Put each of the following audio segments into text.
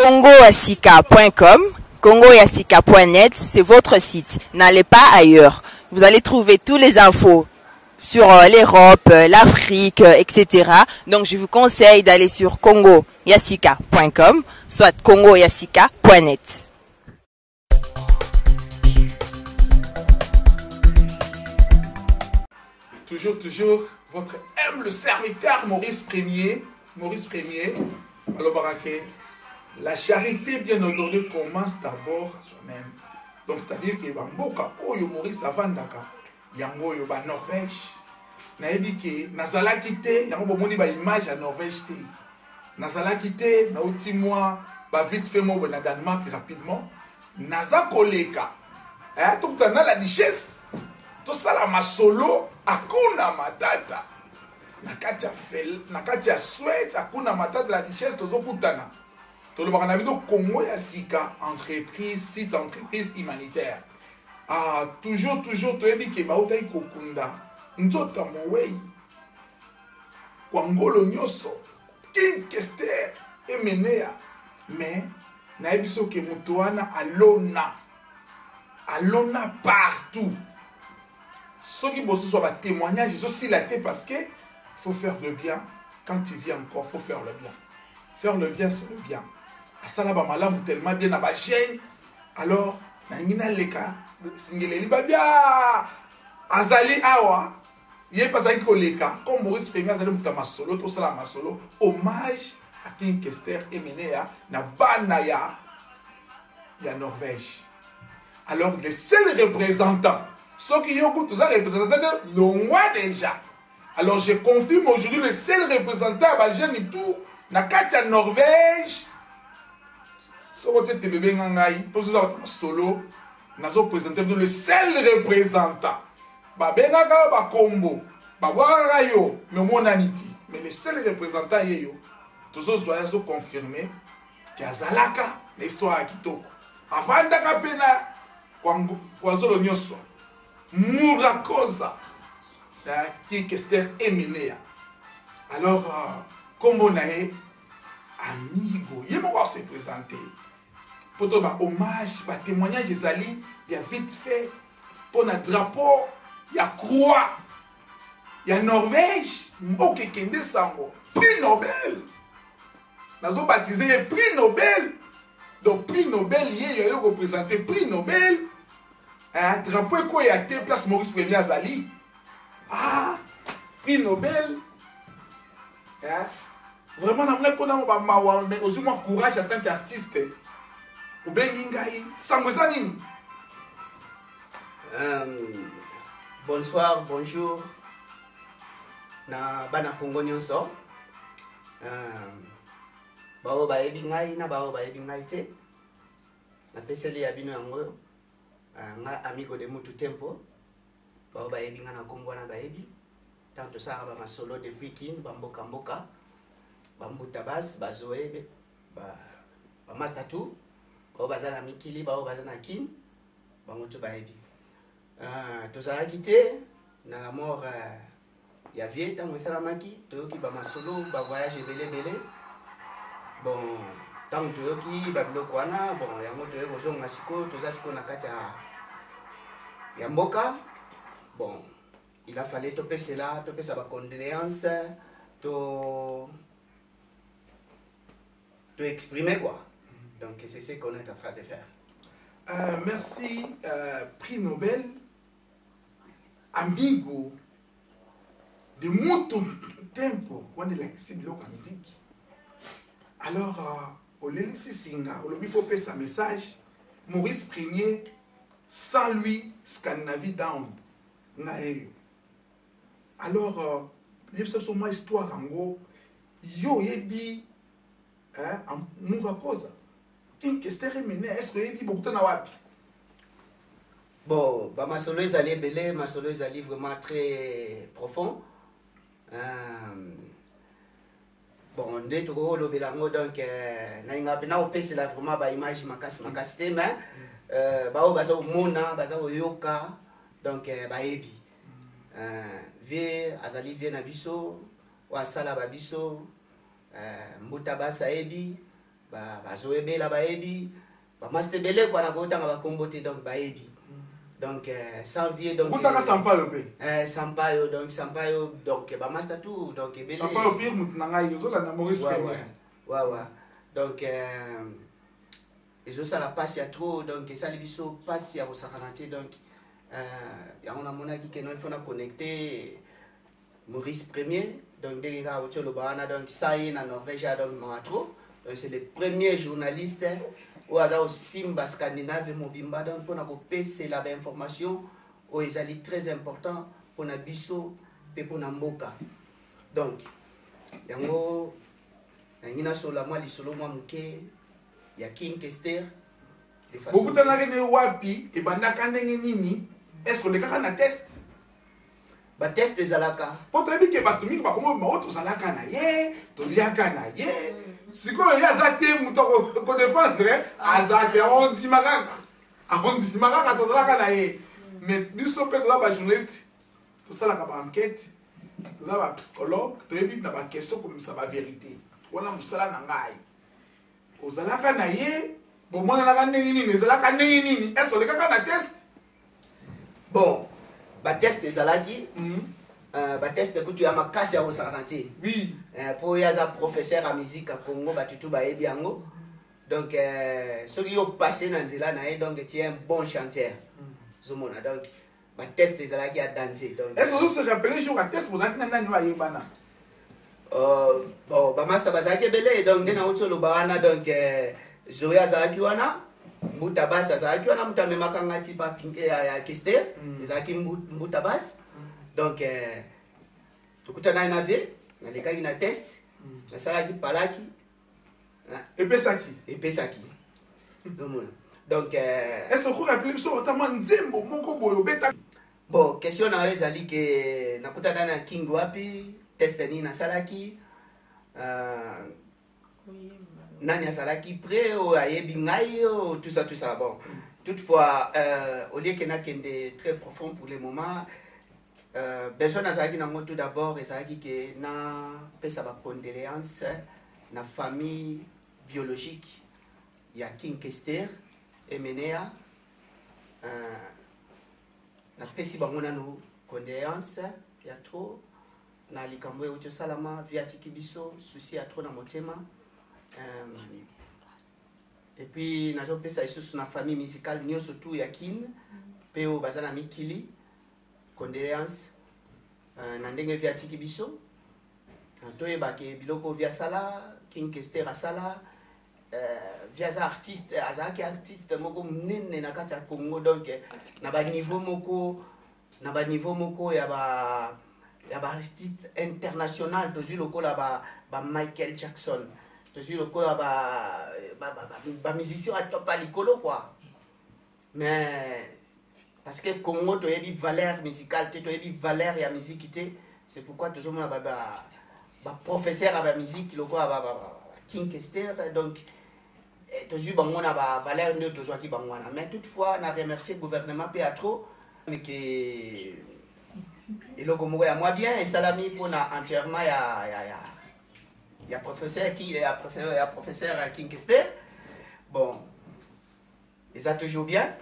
congoyasika.com, congoyasika.net, c'est votre site. N'allez pas ailleurs. Vous allez trouver toutes les infos sur l'Europe, l'Afrique, etc. Donc je vous conseille d'aller sur congoyasika.com, soit congoyasika.net. Toujours, votre humble serviteur Maurice Premier. Alors, Baraké, la charité bien ordonnée commence d'abord soi-même. Donc, c'est-à-dire que Bamboka, Oyo Maurice Avandaka, Yango Yo ba Norvège. Naebi ke nazala kité, yango bomoni ba image à Norvège té. Nazala kité, na outi moi, ba vite fait mo na Danemark rapidement. Naza koleka. Tout ça la richesse. Tout ça la masolo akuna matata. Nakatia souhaite akuna matata la richesse tozo kutana. To le bakana bido Congo ya sika entreprise, site entreprise humanitaire. Toujours to ebi ke ba utai kokunda. Nzota mowei. Kwangolo nyoso. King Kester emenea. Mais na ebiso ke mutuana alona partout. Ceux qui bossent sur le témoignage, ils ont aussi la tête parce que faut faire le bien. Quand tu vis encore, faut faire le bien. Faire le bien, c'est le bien. À ça, là, malam tellement bien à ma chaîne. Alors, nangina leka, singeli babia, azali awa, yé pas ça qui leka. Comme Maurice Premier, azali mutama solo, tout ça la ma solo. Hommage à King Kester et Menea, na banaya, ya Norvège. Alors, les seuls représentants. Ceux qui ont tous les représentants loin déjà. Alors je confirme aujourd'hui le seul représentant à Bajani tout na Katia Norvège. Ce côté de bébé ngangai pour ça solo nazo présenter le seul représentant. Ba benaka ba combo ba wara yo mais mon aniti mais le seul représentant yeyo tous os soyez confirmé que azalaka l'histoire à Kitoko. Avant d'aka pena kwa zolo nyoso. Mourakosa, qui Kester Eminea. Alors, comme on a amigo, il m'a se présenter. Pour ton hommage, témoignage, il y a vite fait. Pour notre drapeau, il y a croix. Il y a Norvège, ok, Kende Sango, prix Nobel. Nous avons baptisé prix Nobel. Donc, prix Nobel, il y a représenté prix Nobel. Drapeau quoi y a été place Maurice Premier Azali. Prix Nobel. Vraiment, mais aussi moi courage en tant qu'artiste. Ou bien Gingaï, Sangozanini. Bonsoir, bonjour. Na bana Congo nyonso. Bao ba ebingai na bao ba ebingai te. Na peseli ya bino yango. Nga amigo de Mutu Tempo. Bao ba ebinga na Congo na ba ebi. Tanto sara ba masolo depuis kin bamboka mboka. Bambuta bas bazoebe ba master tout. Bao bazana mikili bao bazana kin. Bamutu ba ebi. To sara kité na la mort ya vie tango salamaki toyoki ba masolo ba voyage belé. Bon, tant que ba biloko wana bon yango toye kozonga siko toza siko na kati ya mboka. Bon, il a fallu topesa ba condoléances to exprimer quoi. Donc c'est ce qu'on est en train de faire. Merci prix Nobel amigo de Mutu Tempo on est l'accessible au musique. Alors au Lelisi Singa, au lobby faut payer sa message. Maurice Premier, sans lui, Scandinavie down. Alors, il y a une histoire en gros. Yo yebi, nous va cause. King Kester Emenea, est-ce que yebi beaucoup de wapi? Bon, bah ma solo est allé belé, ma solo est allé vraiment très profond. Bon, on est au le belango donc na pena opese la vraiment ba image makasi mais ba o baza mona baza yoka donc ba ebi vie azali vie na biso wa sala ba biso mbuta basa ebi bazoyebela bayebi bamaster belé kwa na kotanga bakombo te donc bayebi donc Sanvier donc kutaka Sampayo pe Sampayo donc bamaster tout donc belé Sampayo pire mutunanga yozola na Maurice Premier wa donc ezosala passe ya trop donc esali biso passe ya kosakana te donc yango namonaki ke non il faut na connecter Maurice Premier donc ndenge kaka otoloba wana donc ça ye na Norvège donc Maratro donc c'est le premier journaliste oyo aza osimba Scandinave mobimba donc mpona kopesela bainformation oyo ezali très important mpona biso mpe mpona mboka donc yango nangi nasola mwa lisolo mwa moke ya King Kester bokutanaki ne wapi ebandaka ndenge nini est-ce olekaka na test batest ezalaka mpo toyebi ke bato mingi bakomo bao tozalaka na ye toliaka na ye sikoyo ye aza te moto kodefendre aza te ondima kaka tozalaka na ye mais biso mpe toza bajournaliste tosalaka baenquête toza bapsychologue toyebi na baquestion komisa bavérité wana mosala na ngai ozalaka na ye bomonanaka ndenge nini ezalaka ndenge nini est-ce olekaka na test bon batest ezalaki batest ekutu ya makasi ya kosakana te oui mpo ye aza professeur ya musique ya Congo batutu bayebi yango donc soki yo passe na nzela na ye donc tie un bon chantier ozomona donc batest ezalaki ya danse donc est-ce que se rappelle jour ya test bozalaki na nani ayebana bon bamaster bazalaki ebele donc nde nauti oloba wana donc Zoé azalaki wana Mbuta Bass azalaki wana mutu amemaka ngati pa ya Kester ezalaki Mbuta Bass donc tokutana na ve nalekaki na test nasalaki palaki epesaki donc est-ce que rappelle biso otama nzembo moko boyo beta bon question na ezali ke nakutana na King wapi test ni nasalaki nani azalaki prêt o ayebi ngai tout ça bon toutefois au lieu que nakende très profond pour le moment besoin nazalaki nango tout d'abord ezalaki ke na pesa ba condoléances na famille biologique ya King Kester Emenea na pesi bango nano condoléances ya trop na likambo euti osalama viatiki biso souci ya trop na motema et puis nazopesa isusu na famille musicale nyonso tu ya Kin mpe oyo baza na mikili condoléance na ndenge viatiki biso toyebake biloko via sala King Kester asala via za artiste azalaki artiste moko monene na kati ya Congo donc na baniveau moko ya baartiste international tozwi lokola ba Michael Jackson tozwi lokola ba musicien atopa likolo quoi mais parce que Congo toyebi valeur musicale te toyebi valeur ya musique te c'est pourquoi tozomona ba professeur ya ba musique lokola King Kester donc tozwi bango na ba valeur nde tozwaki bango wana mais toutefois na remercier gouvernement pe atro mais que eloko moko ya mwa bien esalami mpona enterrement ya professeur King Kester bon eza toujours bien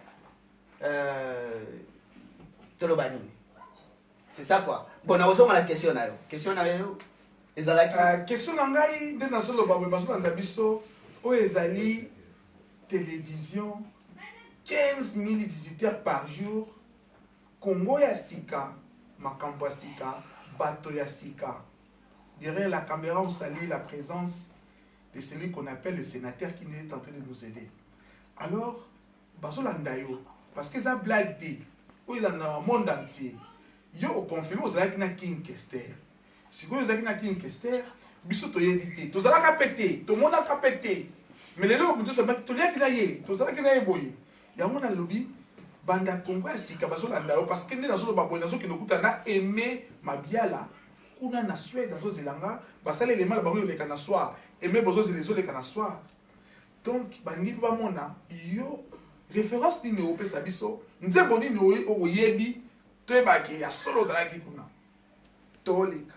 toloba nini c'est ça quoi bon naozonga na question na yo ezalaki question na ngai nde nazoloba boye bazolanda biso oyo ezali télévision 15 000 visiteurs par jour Congo ya sika makambo ya sika bato ya sika. Derrière la caméra, on salue la présence de celui qu'on appelle le sénateur qui est en train de nous aider. Alors, Bazolandayo, parce que ça blague dit, où il y a dans le monde entier, yo au confirmé aux na King Kester. Si vous avez na King Kester, biso to éviter. To zala ka pété, to mona ka pété. Mais les lots, to sabaki to lia kilaye, to zala kilaye boye. Ya mona lobby banda Congo ya sika Bazolandayo parce que na zo ba boye nazo ki nokuta na aimer Mabiala. Kuna na Suède nazo zelanga, basale les mal ba yo le kana soir, aimer bozo zelezo le kana soir. Donc bangi ba mona yo référence ni ne opesa biso, nzembo ni no oyebi to ba ki ya solo zala ki kuna. Tolika.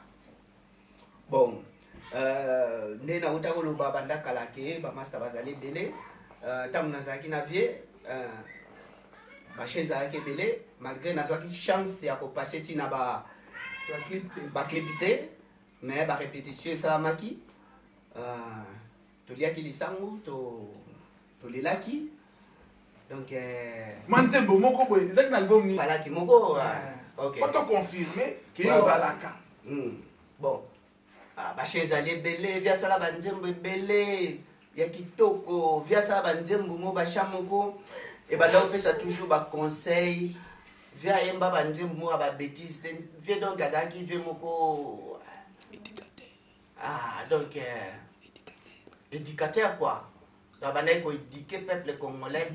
Bon, nde nauta koloba banda kala ke bamaster bazali ebele ntango nazalaki na vie bachaise ezalaki ebele malgré nazwaki chance ya kopase ntina baclip te mais barépétition esalamaki toliaki lisango tolelaki donc manzembo moko boye ezalaki na album nini balaki moko ok oto confirme ke ozalaka bon bachaise ezali ebele viasala banzembo ebele ya kitoko viasala banzembo mo basha moko ebanda kopesa toujours baconseil via yemba banzembo mo babétise te vie donc azalaki vie moko donc éducateur quoi bandaki koéduquer peuple congolais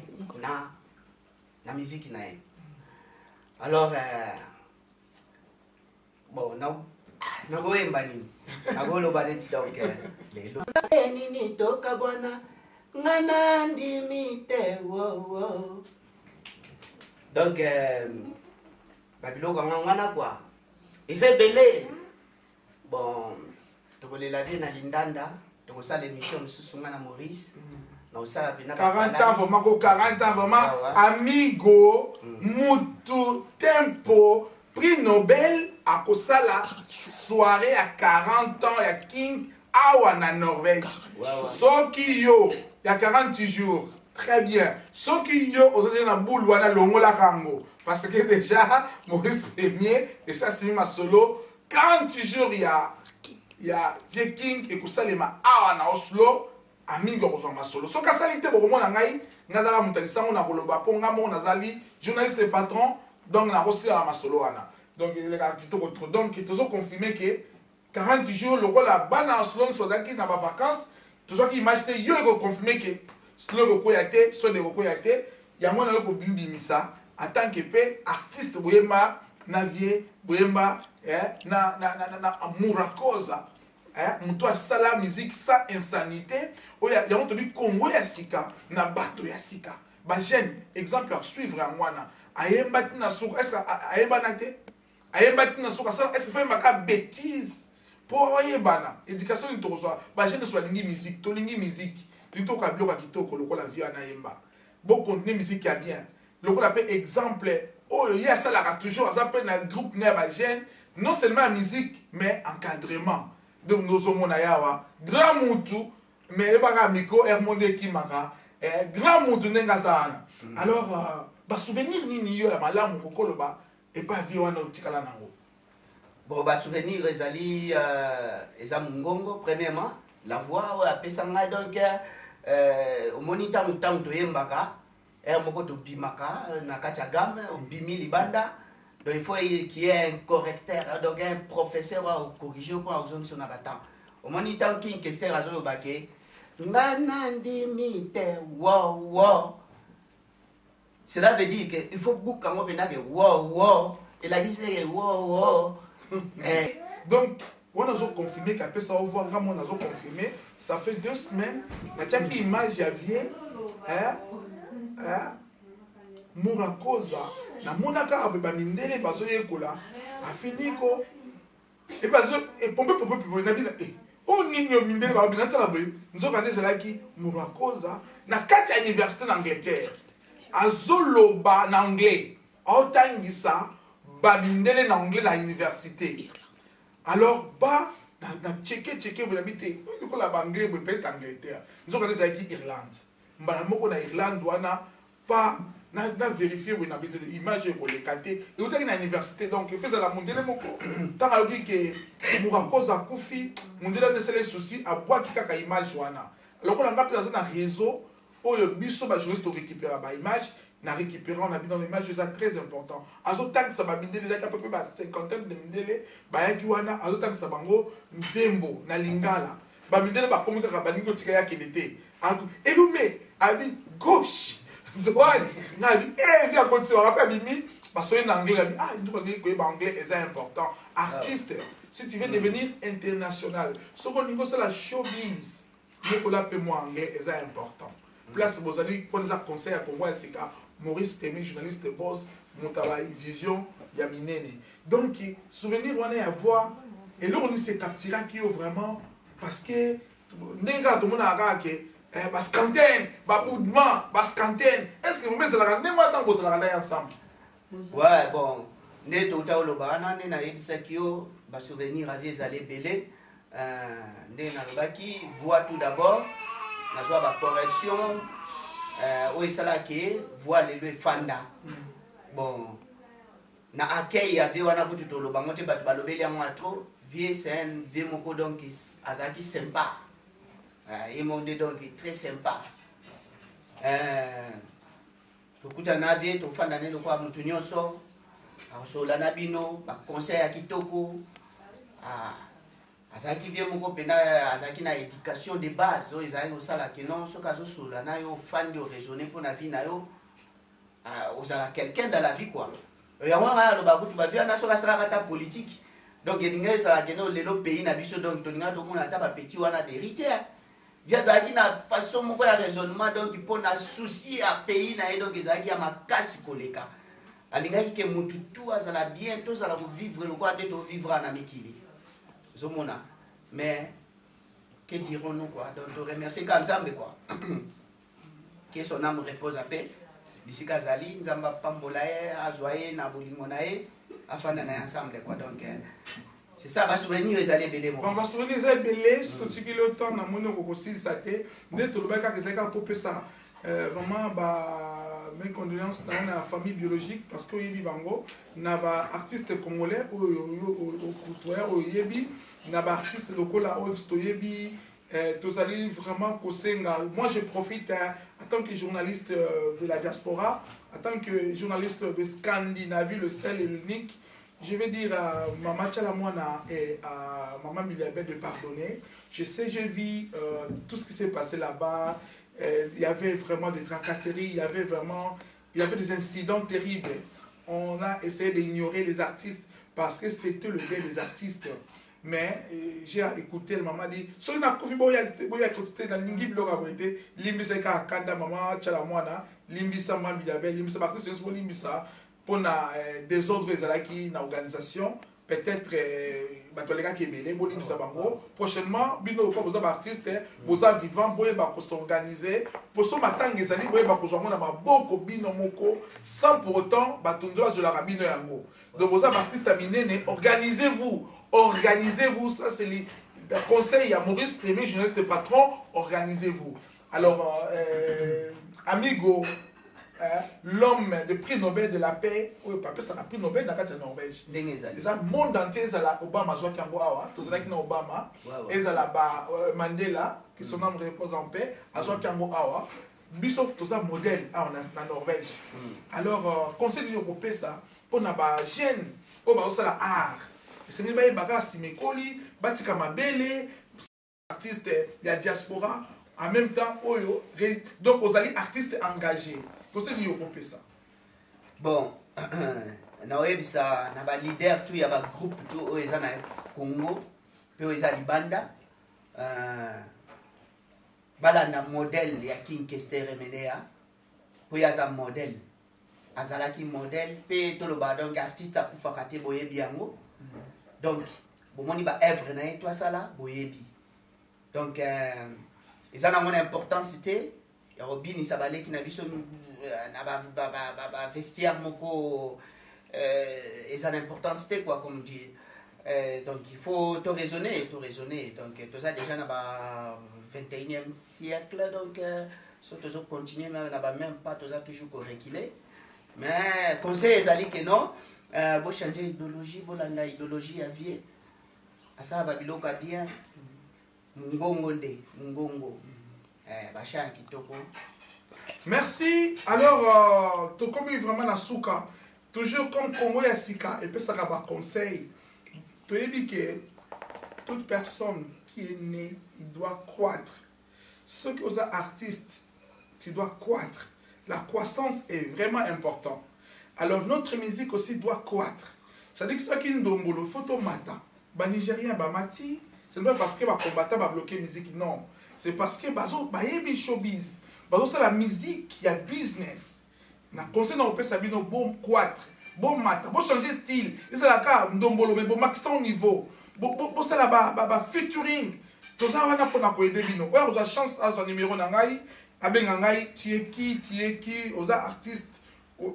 na musique na ye alors bon nakoyemba nini nakoloba neti donc lelo nini toka bwana nga nandimi te wowo donc babiloko yango ngana quoi eza ebele bon tokolela vie na lindanda tokosala émission mosusu nga na Maurice naosala pena 40 ans vraiment ko 40 ans vraiment amigo mutu tempo prix Nobel akosala soirée à 40 ans ya King awa na Norvège soki yo ya 40 jours très bien soki yo ozali na boule wana longola kango parce que déjà Maurice Premier et ça c'est ma solo 40 jours ya King ekosalema awa na Oslo amigo kozwa masolo soki asali te bokomona ngai ngazala mutalisango na koloba po ngamo nazali journaliste patron donc nakosala masolo wana donc eleka kitoko trop donc tozo confirmer que 40 jours lokola bana Oslo sozaki na ba vacances tozaki image te yo eko confirmer que solo kokoya te so de kokoya te yango na ko bimbimisa en tant que pe artiste boyemba na vie boyemba na amurakoza mutu asala musique sans insanité oya yango tobi Congo ya sika na bato ya sika ba jeune exemple à suivre en wana ayemba tina suka est-ce ayemba na te ayemba tina suka ça est-ce fait maka bêtise pour oyebana éducation ni tokozwa ba jeune so balingi musique to lingi musique plutôt ka bloka kitoko lokola vie na yemba bon contenu musique ya bien lokola pe exemple oyo ya sala ka toujours azape na groupe na ba jeune non seulement la musique mais encadrement donc nous sommes yawa grand mutu mais ebaka miko hermonde kimaka grand mutu nenga sana alors ba souvenir nini yo ya malamu kokoloba et pas vie wana otikala nango bon ba souvenir ezali eza mungongo premièrement la voix apesanga donc moniteur mutango toyembaka moko tobimaka na kati ya gamme obimi libanda. Donc il faut qu'il y ait un correcteur, donc un professeur à corriger pour avoir son abattant. Au moment où il y a une question à ce baquet, cela veut dire qu'il faut beaucoup quand on vient de wow. Il a dit c'est wow. Donc, on a confirmé qu'après ça, on voit vraiment on a confirmé. Ça fait 2 semaines. Il y a une image à vie. Murakoza na monaka abeba mindele bazo yekola afiniko e bazo e pompe na bina o ninyo mindele ba bina tala boy nzoka ndezelaki Murakoza na kati ya université en Angleterre azoloba na anglais autangisa ba mindele na anglais na université alors ba na checker vous habitez ko la anglais be peut Angleterre nzoka ndezelaki Irlande mbala moko na Irlande wana pas na vérifier où n'habite l'image pour les quartiers et où est une université donc il faisait la mondele moko tant à dire que Murakoza kufi mondele ne se les soucis à boire qui kaka image wana alors on a pas dans un réseau où le biso ba journaliste récupérer ba image na récupérer on habite dans l'image c'est très important azo tant ça ba mindele za peu ba cinquantaine de mindele ba yaki wana azo tant ça bango nzembo na lingala ba mindele ba komi kaka ba ningo tika ya kelete et lume abi gauche droite nabi vient continuer on rappelle bimi parce que en anglais il doit dire que anglais est important artiste si tu veux devenir international ce qu'on dit c'est la showbiz mais qu'on l'appelle moi anglais est important place vous allez prendre ça conseil à Congo c'est car Maurice Premier journaliste boss mon travail vision yaminene donc souvenir on est à voir et là on s'est capturé qui est vraiment parce que ndenge tout le monde a gagné bascanten baboudement bascanten est-ce que vous mettez la ndenge maintenant vous allez ensemble. Ouais, bon, ne tota olobana ne na yebisaki yo ba souvenir aviez allé belé ne na lobaki voix tout d'abord na joie ba correction o isala ke voix le fanda. Bon, na accueil avait wana kutu toloba ngote batu balobeli yango atro vie c'est un vie moko donc azaki sympa. Et mon donc très sympa. Tokuta na vie to fanda ne lokwa mutu nyonso. Asola na bino ba conseil ya kitoko. Azaki vie moko pena azaki na éducation de base o ezali osala ke non soka zo sola na yo fan de raisonner pour na vie na yo. Osala quelqu'un dans la vie quoi. Ya wana lo ba kutu ba vie na soka sala ta politique. Donc elinga sala ke non lelo pays na biso donc toninga to mona ta ba petit wana d'héritier. Via zaki na façon moko ya raisonnement donc pour na souci à pays na donc ezaki ya makasi koleka. Alingaki ke mutu tout azala bien tous ala vivre le quoi de vivre en amikili. Zomona. Mais que dirons-nous quoi? Donc on remercie Kanzambe quoi. Que son âme repose à paix. D'ici Kazali, Nzamba Pambolae, Azoye, Nabolimonae, afin d'en aller ensemble quoi. Donc c'est ça, va souvenir les allées belé. On va souvenir les allées belé, ce qui est le temps dans mon aussi ça t'est. Dès tout le bac à ça pour ça. Vraiment mes condoléances dans la famille biologique parce que yebi bango na ba artiste congolais au coutueur au yebi na ba artiste local à old to yebi tous allez vraiment kosenga. Moi je profite en tant que journaliste de la diaspora, en tant que journaliste de Scandinavie, le seul et l'unique. Je vais dire à Maman Tchalamouana et à Maman Miliabé de pardonner. Je sais, j'ai vu tout ce qui s'est passé là-bas. Il y avait vraiment des tracasseries, il y avait des incidents terribles. On a essayé d'ignorer les artistes parce que c'était le deuil des artistes. Mais j'ai écouté, le maman dit, si on a confié, il y a écouté dans l'ingib l'oraboité, l'imbisa ka kanda maman Tchalamouana, l'imbisa Mambiabé, l'imbisa Baptiste, l'imbisa pour na désordre qui na organisation. Peut-être qui prochainement bino ko boza artiste boza vivant boye ba ko s'organiser pour so matanga ezali boye ba ko zwa na maboko bino moko sans pour autant batundola de la rabino yango. Donc boza artiste minene, organisez-vous ça c'est le conseil à Maurice Premier, journaliste patron, organisez-vous. Alors amigo l'homme de prix Nobel de la paix, ça a prix Nobel dans la Norvège. Le monde entier, Obama, Obama, Mandela, qui son nom repose en paix, Bissof, tout ça modèle en Norvège. Alors, conseil européen, ça, pour na ba jeune, ça la art. C'est une bagarre simekoli, batika mabele, artiste, il y a diaspora, en même temps, donc aux alliés artistes engagés. Conseil européen ça. Bon, na webisa na ba leader tout ya ba groupe tout o eza na Congo, pe o eza libanda. Bala na modèle ya King Kester Menea, po ya za modèle. Azalaki modèle pe to lo ba donc artiste akufa kate boyebi yango. Donc, bomoni ba œuvre na toi ça là boyebi. Donc eza na mon importance c'était ya robini sabale ki na biso na ba vestiaire moko et ça l'importance c'était quoi comme dit donc il faut tout raisonner donc tout ça déjà na ba 21e siècle donc surtout continuer même na ba même pas tout ça toujours reculer mais conseil ezali que non bo changer idéologie bo landa idéologie à vie à ça ba biloko bien ngongo bachan kitoko. Merci. Alors, tu comme vraiment la souka, toujours comme Congo ya sika, et puis ça va conseil. Tu as dit que toute personne qui est née, il doit croître. Ceux qui sont artistes, tu dois croître. La croissance est vraiment importante. Alors, notre musique aussi doit croître. C'est-à-dire que ceux qui nous donnent le photomata, les Nigériens, mati, ce n'est pas parce que les combattants vont bloquer la musique, non. C'est parce que les showbiz. C'est la musique qui a business. Na conseil na opé sabino bon croître, bon mata, bon changer style. C'est la cas ndombolo mais bon maximum niveau. Bon ça là ba featuring. toza wana mpona koyede bino oyo oza chance azwa numéro na ngai abenga ngai tieki oza artiste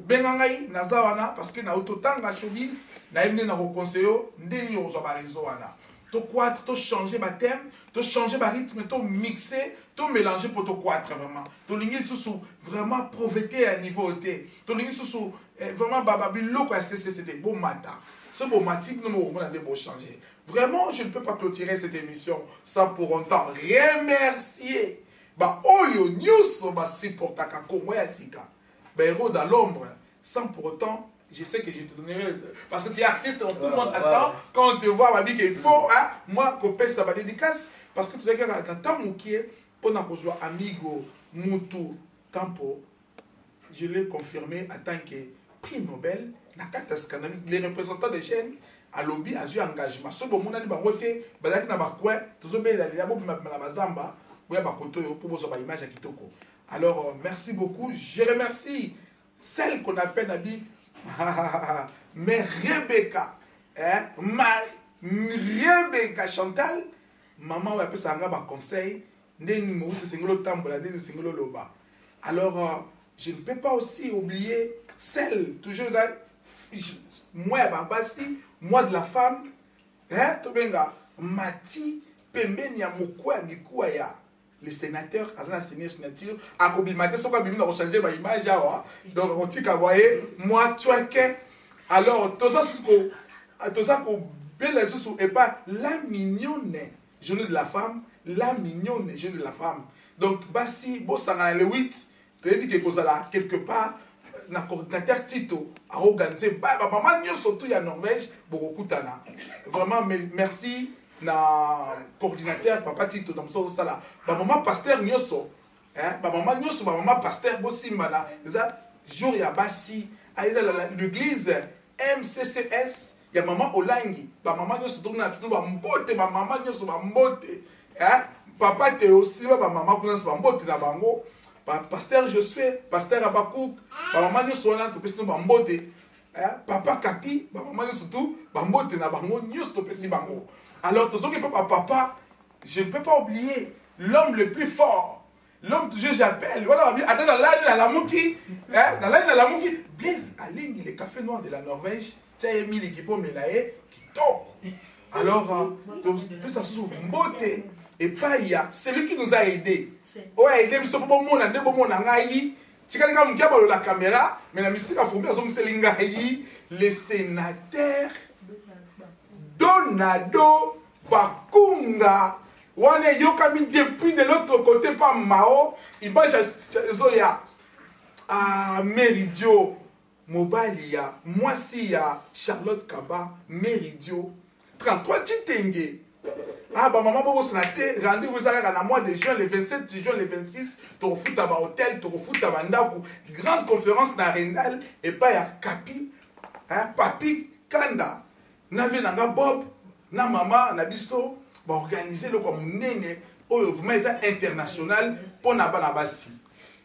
benga ngai naza wana parce que na ototanga showbiz nayebi nde na koconseille yo ndeni ozwa bareseau wana tokwatre tochange bathème tochange barythme tomixer tomélange mpo tokwatre vraiment tolingi lisusu vraiment profete ya niveau te tolingi lisusu vraiment babiloko ya ccct bomata ce bomati bino mokomona nde bochange. Vraiment, je ne peux pas clôturer cette émission sans pour autant remercier Oyo Nyuso Basiportaka Kongo ya Sika, héros dans l'ombre, sans pour autant, je sais que je te donnerai, parce que tu es artiste, tout le monde attend, quand on te voit, on dit qu'il faut, hein, moi, copain, ça va dédicace, parce que tu es quand tu as pour nous amigo, Mutu, Campo, je l'ai confirmé en tant que prix Nobel, les représentants des chaînes, à lobby a eu engagement. Ce bon monde a dit baroté, bazaki na bakwe, tozo bela ya bo na bazamba, boya bakoto pour bozo ba image à kitoko. Alors merci beaucoup, je remercie celle qu'on appelle Nabi mais Rebecca, hein, Rebecca Chantal, maman a appelé ça un conseil, ndeni mo se singolo tambola, ndeni singolo loba. Alors je ne peux pas aussi oublier celle toujours moi babasi moi de la femme, hein, Tobenga, Mati, Pembeni ya Mukwa Mikuwa ya le sénateur, Azana signé signature, Akobi Mati, Soka Bibi n'a changé ma image, donc on dit qu'à voyer, moi, tu as que, alors, tout ça, belle sous et pas la mignonne, jeune de la femme, la mignonne, jeune de la femme. Donc, Bassi, Bossanga le 8, tu as dit que Kozala, quelque part, na coordinateur Tito a organisé maman nyo surtout ya Norvège bokutana vraiment merci na coordinateur papa Tito dans ce sala maman pasteur nyoso hein maman nyoso maman pasteur bosimba na ça jour ya basi aiza l'église MCCS ya maman Olangi maman nyoso tourna tout ba mbote maman nyoso ba mbote hein papa te aussi maman kuna ba mbote na bango pasteur Josué, pasteur Abakouk, maman nous sommes là, tu peux nous bambote, papa Kapi, maman nous surtout bambote na bango, nous tu peux bango. Alors tous ceux qui papa, je ne peux pas oublier l'homme le plus fort, l'homme toujours j'appelle, voilà, attends dans la mouki, dans la mouki, Blaise Alingi, le café noir de la Norvège, tu as mis l'équipe au Melaye qui tombe. Alors tu peux s'asseoir mbote. Et pas il y a celui qui nous a aidés. Oh, aidé, mais ce bon monde, un bon monde, tu as la caméra, mais la mystique a formé le sénateur Donado Bakunga. On est yokami depuis de l'autre côté, pas Mao. Il va Zoya. Ah, Méridio, Mobalia, Moissia, Charlotte Kaba, Méridio, 33 Titenge. Ah, bah, maman, vous avez rendez-vous à mois de juin, le 27 juin, le 26, tu refous à hôtel, tu refous à Bandakou, grande conférence dans Rendal, et pas à Kapi, hein, Papi, Kanda, Navé Nanga Bob, na maman, Nabiso, bah, organiser le comme Nene, vous mettez international pour Nabanabasi.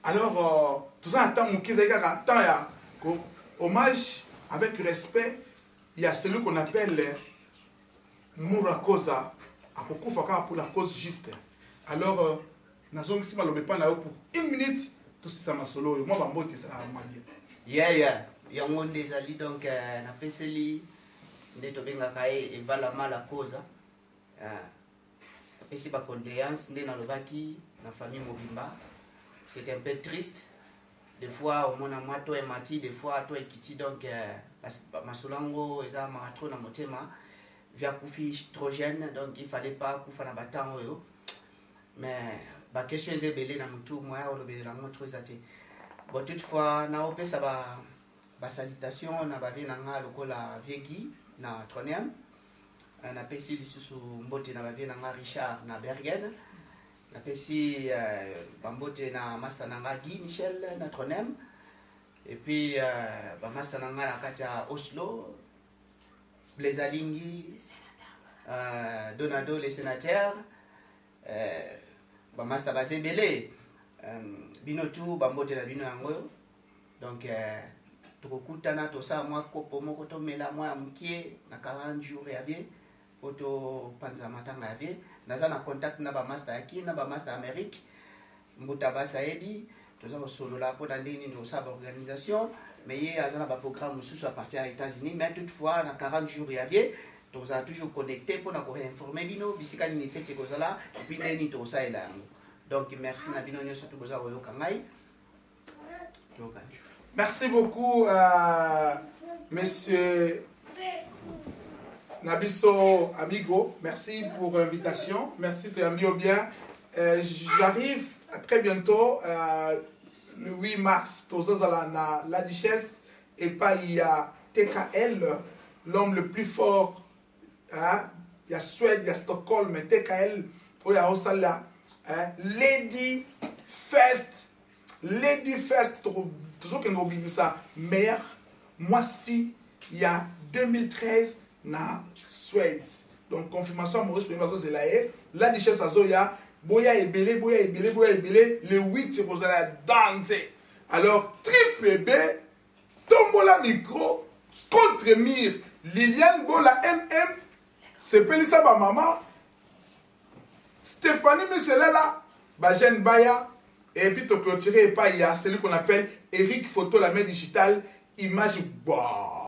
Alors, tout ça, attend, hommage, avec respect, il y a celui qu'on appelle Mourakosa. Pour la cause juste. Alors, nous avons dit pour une minute, tout ça m'a solo. Moi, je vais yeah. Il y a un monde des alliés, donc, na peseli, de tobenga kae, et va la mala cause. Et c'est pas condoléance, de na lovaki, na famille Mobimba. C'était un peu triste. Des fois, au moins, moi, toi et Mati, des fois, toi et Kiti, donc, ma solango, et ça, ma trop na motema. Via Koufi trop jeune, donc il fallait pas Koufa na batan oyo. Mais la question est belée dans mon tour, moi, on le dans mon trop zate. Bon, toutefois, na opé ça ba salutation, na ba vie na lokola Viegi na Tronem. Na pesi li susu mbote na ba vie na Richard na Bergen. Na pesi ba mbote na master na Guy Michel na Tronem. Et puis ba master na kati ya Oslo. Blaise Alingi, Donado les sénateurs, Bamasta Bazebele, Binotu, Bambote la Bino Ango. Donc, Tokutana, tout ça, moi, Kopo, Mokoto, Mela, moi, Moukier, na 40 jours et avier, poto panza matanga yave naza na contact na ba master yaki na ba master Amérique mbuta basa ebi toza solola po ndini ndo sa ba organisation mais ye azana ba programme sous à partir des États-Unis mais toutefois na 40 jours yave toza toujours connecté pour na ko informer bino bisika ni fete kozala et puis ndeni to sa ela donc merci na bino nyoso to boza oyo kangai. Merci beaucoup monsieur Nabiso Amigo, merci pour l'invitation. Merci, tu as mis au bien. J'arrive à très bientôt, le 8 mars, la Duchesse, et pas il y a TKL, l'homme le plus fort. Hein? Il y a Suède, il y a Stockholm, mais TKL, il y a Osala. Lady Fest, toujours que nous oublions ça. Meilleur, moi si, il y a 2013, na Suède. Donc confirmation Maurice c'est là la Duchesse Azoya boya ebele le 8 vous allez danser. Alors triple B tombola micro contre mire Liliane Bola MM c'est Pelissa ba maman Stéphanie Michelela ba jeune Baya et puis to clôturer et pas il y a celui qu'on appelle Eric Photo la main digitale image bah